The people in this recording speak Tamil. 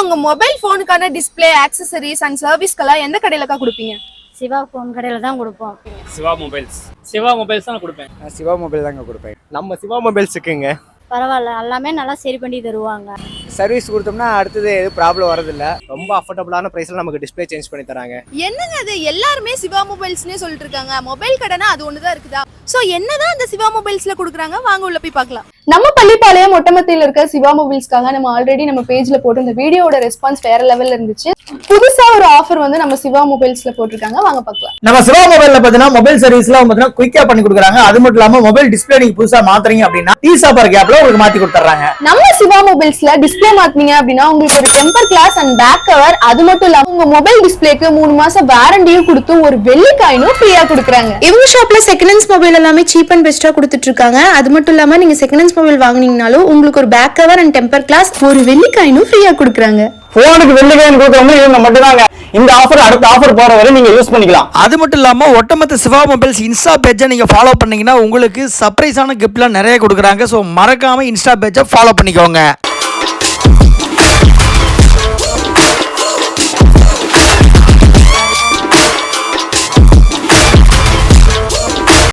உங்க மொபைல் போனுக்கான டிஸ்ப்ளே, ஆக்சசரிஸ் அண்ட் சர்வீஸ்க்கெல்லாம் எந்த கடையிலக்கா கொடுப்பீங்க? சிவா போன் கடையில தான் கொடுப்போம். சிவா மொபைல்ஸ் தான் கொடுப்பேன். சிவா மொபைல் தாங்க கொடுப்பேன். நம்ம சிவா மொபைல்ஸ் இருக்குங்க. பரவாயில்ல, எல்லாமே நல்லா சரி பண்ணி தருவாங்க. சர்வீஸ் கொடுத்தோம்னா அடுத்தது எதுவும் ப்ராப்ளம் வரதில்ல. ரொம்ப அஃபோர்டபுளான பிரைஸ்ல நமக்கு டிஸ்ப்ளே சேஞ்ச் பண்ணி தராங்க. என்னங்க அது எல்லாருமே சிவா மொபைல்ஸ்னே சொல்லிட்டு இருக்காங்க. மொபைல் கடைனா அது ஒண்ணுதான் இருக்குதா? சோ என்னதான் அந்த சிவா மொபைல்ஸ்ல கொடுக்குறாங்க? வாங்க உள்ள போய் பார்க்கலாம். நம்ம பள்ளிப்பாளையம் ஒட்டமத்தில இருக்க சிவா மொபைல்ஸ்க்காக நம்ம ஆல்ரெடி நம்ம பேஜ்ல போட்டு இந்த வீடியோட ரெஸ்பான்ஸ் வேற லெவல்ல இருந்துச்சு. புதுசா ஒரு ஆஃபர் வந்து நம்ம சிவா மொபைல்ஸ்ல போட்டிருக்காங்க. வாங்க பார்க்கலாம். நம்ம சிவா மொபைல்ல பாத்தீங்கன்னா மொபைல் சர்வீஸ்லாம் பாத்தீங்கன்னா குயிக்கா பண்ணி கொடுக்குறாங்க. அது மட்டும் இல்லாம மொபைல் டிஸ்ப்ளே நீங்க புதுசா மாத்துறீங்க அப்படின்னா டீசாப்பர் கேப்ல உங்களுக்கு மாத்தி கொடுத்துறாங்க. நம்ம சிவா மொபைல்ஸ்ல டிஸ்ப்ளே மாத்துனீங்க அப்படின்னா உங்களுக்கு ஒரு temper glass and back cover, அது மட்டும் இல்லாம உங்க மொபைல் டிஸ்ப்ளேக்கு 3 மாசம் வாரண்டியும் கொடுத்து ஒரு வெள்ளி காயினும் ஃப்ரீயா கொடுக்குறாங்க. இவங்க ஷாப்ல செகண்ட் ஹேண்ட்ஸ் மொபைல் எல்லாமே சீப் அண்ட் பெஸ்டா கொடுத்துட்டு இருக்காங்க. அது மட்டும் இல்லாம நீங்க செகண்ட் ஹேண்ட்ஸ் மொபைல் வாங்குனீங்கனாலும் உங்களுக்கு ஒரு back cover and temper glass ஒரு வெள்ளி காயினும் ஃப்ரீயா கொடுக்குறாங்க. போனுக்கு வெள்ளி காயின் கொடுக்குறவங்க இவங்க மட்டும் தாங்க. இந்த ஆஃபர் அடுத்த ஆஃபர் போற வரை நீங்க யூஸ் பண்ணிக்கலாம். அது மட்டும் இல்லாம ஒட்டமொத்த சிவா மொபைல்ஸ் இன்ஸ்டா பேஜை நீங்க ஃபாலோ பண்ணீங்கன்னா உங்களுக்கு சர்ப்ரைஸான கிஃப்ட்லாம் நிறைய கொடுக்குறாங்க. ஸோ மறக்காம இன்ஸ்டா பேஜை ஃபாலோ பண்ணிக்கோங்க.